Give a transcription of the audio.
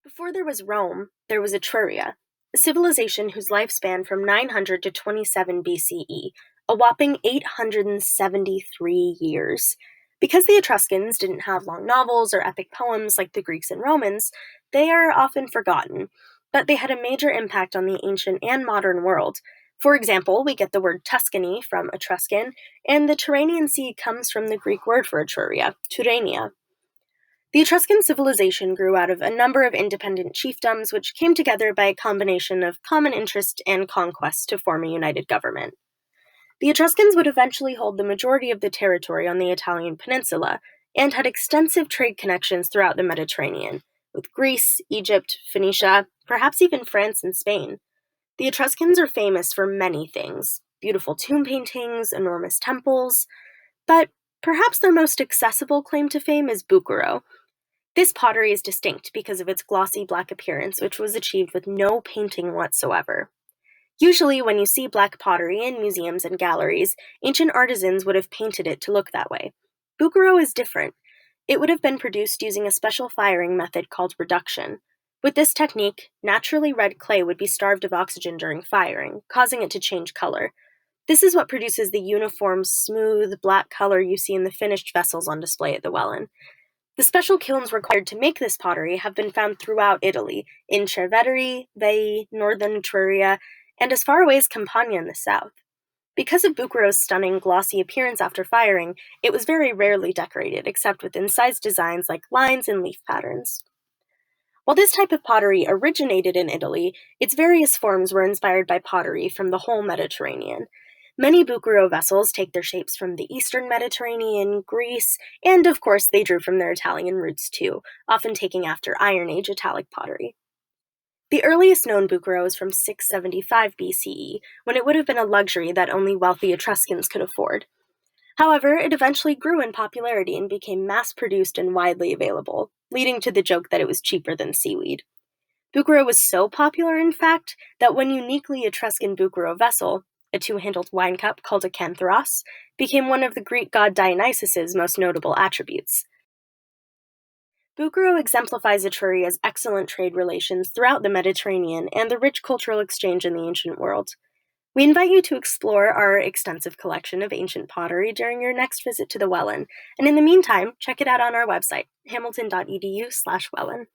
Before there was Rome, there was Etruria, a civilization whose life spanned from 900 to 27 BCE, a whopping 873 years. Because the Etruscans didn't have long novels or epic poems like the Greeks and Romans, they are often forgotten, but they had a major impact on the ancient and modern world. For example, we get the word Tuscany from Etruscan, and the Tyrrhenian Sea comes from the Greek word for Etruria, Tyrrhenia. The Etruscan civilization grew out of a number of independent chiefdoms which came together by a combination of common interest and conquest to form a united government. The Etruscans would eventually hold the majority of the territory on the Italian peninsula and had extensive trade connections throughout the Mediterranean, with Greece, Egypt, Phoenicia, perhaps even France and Spain. The Etruscans are famous for many things: beautiful tomb paintings, enormous temples, but perhaps their most accessible claim to fame is Bouguereau. This pottery is distinct because of its glossy black appearance, which was achieved with no painting whatsoever. Usually, when you see black pottery in museums and galleries, ancient artisans would have painted it to look that way. Bouguereau is different. It would have been produced using a special firing method called reduction. With this technique, naturally red clay would be starved of oxygen during firing, causing it to change color. This is what produces the uniform, smooth, black color you see in the finished vessels on display at the Wellin. The special kilns required to make this pottery have been found throughout Italy, in Cerveteri, Veii, northern Etruria, and as far away as Campania in the south. Because of Bouguereau's stunning, glossy appearance after firing, it was very rarely decorated, except with incised designs like lines and leaf patterns. While this type of pottery originated in Italy, its various forms were inspired by pottery from the whole Mediterranean. Many Bouguereau vessels take their shapes from the Eastern Mediterranean, Greece, and of course they drew from their Italian roots too, often taking after Iron Age Italic pottery. The earliest known Bouguereau is from 675 BCE, when it would have been a luxury that only wealthy Etruscans could afford. However, it eventually grew in popularity and became mass-produced and widely available, leading to the joke that it was cheaper than seaweed. Bouguereau was so popular, in fact, that one uniquely Etruscan Bouguereau vessel, a two-handled wine cup called a cantharos, became one of the Greek god Dionysus's most notable attributes. Bouguereau exemplifies Etruria's excellent trade relations throughout the Mediterranean and the rich cultural exchange in the ancient world. We invite you to explore our extensive collection of ancient pottery during your next visit to the Wellin, and in the meantime, check it out on our website, hamilton.edu/Wellin.